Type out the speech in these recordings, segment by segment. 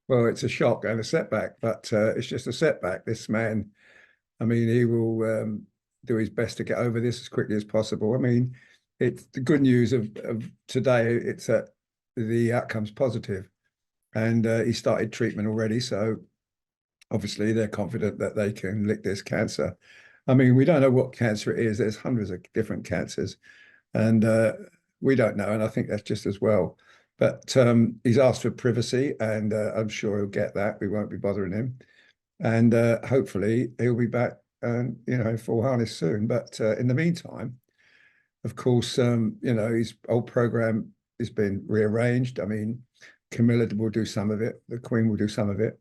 Well, it's a shock and a setback, but it's just a setback. This man, I mean, he will do his best to get over this as quickly as possible. I mean, it's the good news of today. It's that the outcome's positive, and he started treatment already. So obviously, they're confident that they can lick this cancer. I mean, we don't know what cancer it is. There's hundreds of different cancers, and we don't know. And I think that's just as well. But he's asked for privacy, and I'm sure he'll get that. We won't be bothering him, and hopefully he'll be back, full harness soon. But in the meantime, of course, his old program has been rearranged. I mean, Camilla will do some of it, the Queen will do some of it,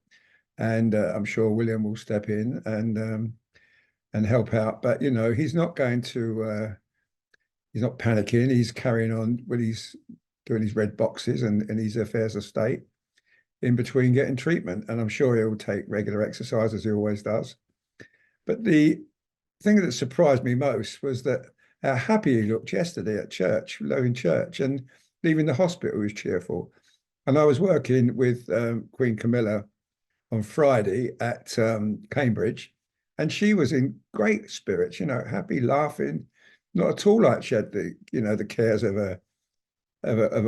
and I'm sure William will step in and help out. But he's not going to. He's not panicking. He's carrying on when he's doing his red boxes and his affairs of state in between getting treatment. And I'm sure he'll take regular exercise as he always does. But the thing that surprised me most was that how happy he looked yesterday at church, low in church, and leaving the hospital was cheerful. And I was working with Queen Camilla on Friday at Cambridge, and she was in great spirits, happy, laughing, not at all like she had the cares of a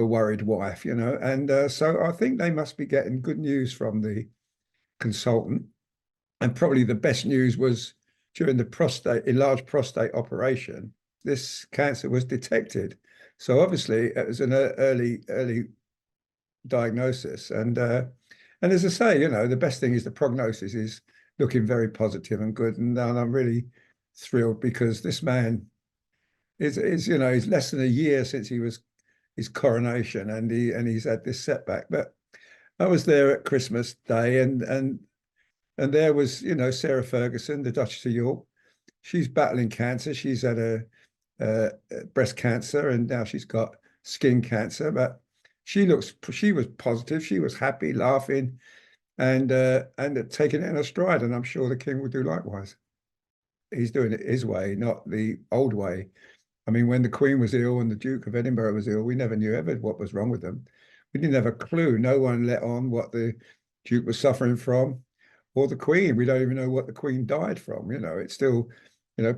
worried wife, And so I think they must be getting good news from the consultant. And probably the best news was during the enlarged prostate operation, this cancer was detected. So obviously it was an early diagnosis. And as I say, the best thing is the prognosis is looking very positive and good. And I'm really thrilled because this man he's less than a year since his coronation, and he's had this setback. But I was there at Christmas Day, and there was Sarah Ferguson, the Duchess of York. She's battling cancer. She's had a breast cancer, and now she's got skin cancer. But she was positive. She was happy, laughing, and taking it in a stride. And I'm sure the king will do likewise. He's doing it his way, not the old way. I mean, when the Queen was ill and the Duke of Edinburgh was ill, we never knew ever what was wrong with them. We didn't have a clue. No one let on what the Duke was suffering from, or the Queen. We don't even know what the Queen died from. It's still,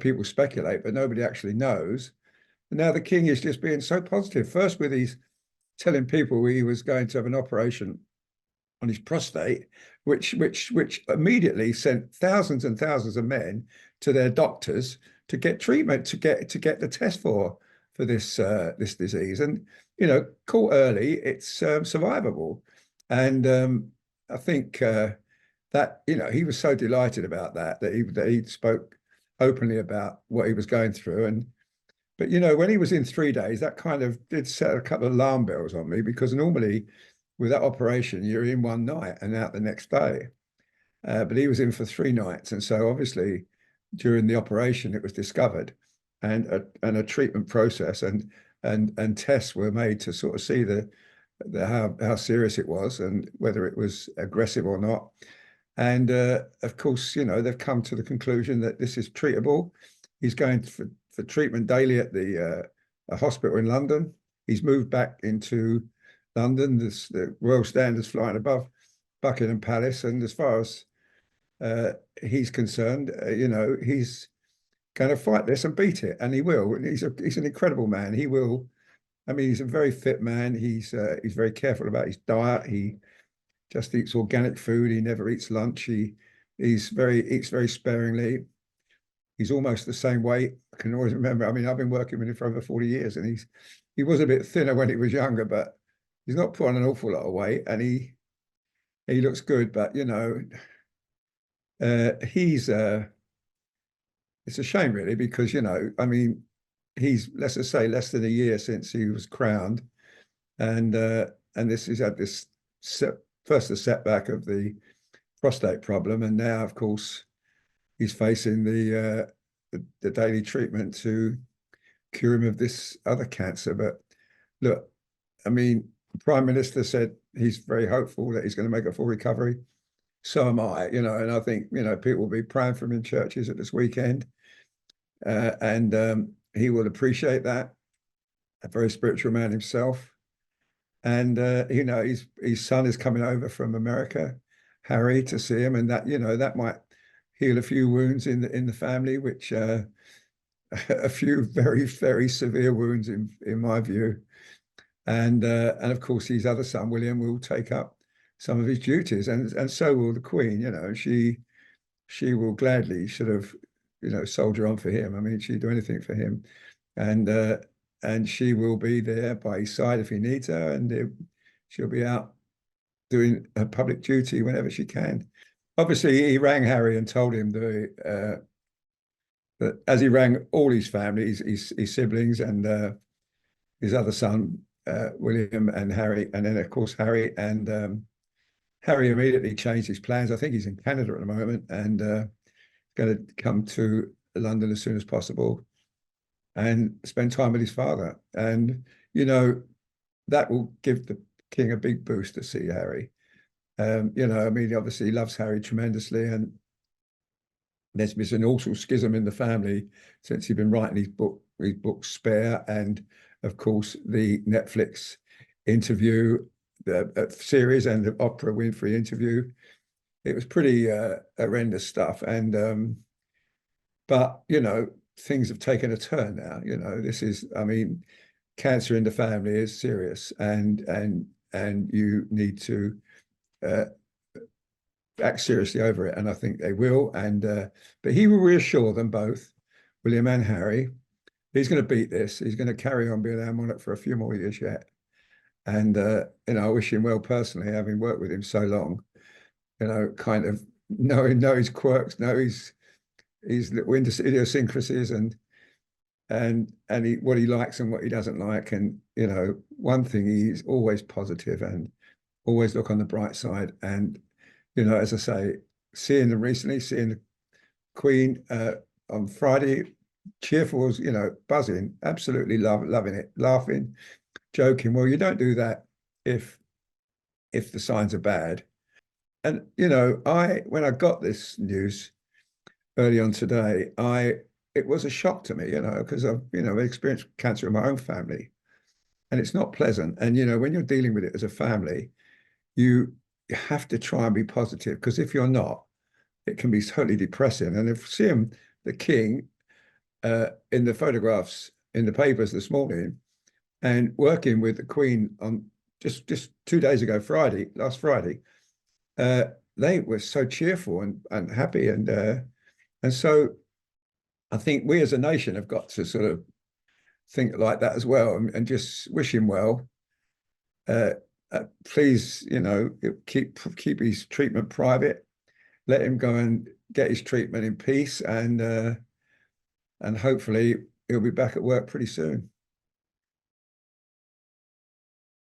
people speculate, but nobody actually knows. And now the King is just being so positive. First, with his telling people he was going to have an operation on his prostate, which immediately sent thousands and thousands of men to their doctors to get treatment, to get the test for this this disease. And caught early, it's survivable. And I think that he was so delighted about that he spoke openly about what he was going through. But when he was in 3 days, that kind of did set a couple of alarm bells on me, because normally with that operation you're in one night and out the next day. But he was in for 3 nights, and so obviously during the operation it was discovered, and a treatment process and tests were made to sort of see how serious it was and whether it was aggressive or not. And of course, they've come to the conclusion that this is treatable. He's going for treatment daily at the hospital in London. He's moved back into London. The Royal Standard's flying above Buckingham Palace, and as far as he's concerned, he's going to fight this and beat it, and he will. He's an incredible man. He will. I mean, he's a very fit man. He's very careful about his diet. He just eats organic food. He never eats lunch. He eats very sparingly. He's almost the same weight. I can always remember. I mean, I've been working with him for over 40 years, and he was a bit thinner when he was younger, but he's not put on an awful lot of weight, and he looks good. But he's it's a shame really, because I mean, he's, let's just say, less than a year since he was crowned, and this he's had this first the setback of the prostate problem, and now of course he's facing the daily treatment to cure him of this other cancer. But look, I mean, the Prime Minister said he's very hopeful that he's going to make a full recovery. So am I, and I think, people will be praying for him in churches at this weekend. And he will appreciate that, a very spiritual man himself. And his son is coming over from America, Harry, to see him, and that that might heal a few wounds in the family, which a few very, very severe wounds in my view. And of course his other son, William, will take up some of his duties, and so will the Queen. She will gladly sort of, soldier on for him. I mean, she'd do anything for him. And and she will be there by his side if he needs her, and she'll be out doing her public duty whenever she can. Obviously, he rang Harry and told him that, as he rang all his family, his siblings, and his other son, William, and Harry, and then of course Harry immediately changed his plans. I think he's in Canada at the moment, and going to come to London as soon as possible and spend time with his father. And that will give the king a big boost to see Harry. I mean, obviously he loves Harry tremendously, and there's been an awful schism in the family since he's been writing his book Spare, and of course the Netflix interview, the series, and the Oprah Winfrey interview. It was pretty horrendous stuff, and but things have taken a turn now. This is, I mean, cancer in the family is serious, and you need to act seriously over it, and I think they will. And but he will reassure them both, William and Harry, he's going to beat this. He's going to carry on being our monarch for a few more years yet. And I wish him well personally, having worked with him so long. Kind of know his quirks, know his little idiosyncrasies, and what he likes and what he doesn't like. And one thing, he's always positive and always look on the bright side. And as I say, seeing the Queen on Friday, cheerful, was buzzing, absolutely loving it, laughing, joking. Well, you don't do that if the signs are bad. And when I got this news early on today, it was a shock to me, because I've experienced cancer in my own family, and it's not pleasant. And when you're dealing with it as a family, you have to try and be positive, because if you're not, it can be totally depressing. And if seeing the king in the photographs in the papers this morning, and working with the Queen on just 2 days ago, last Friday, they were so cheerful and happy, and so I think we as a nation have got to sort of think like that as well, and just wish him well. Please, keep his treatment private. Let him go and get his treatment in peace, and hopefully he'll be back at work pretty soon.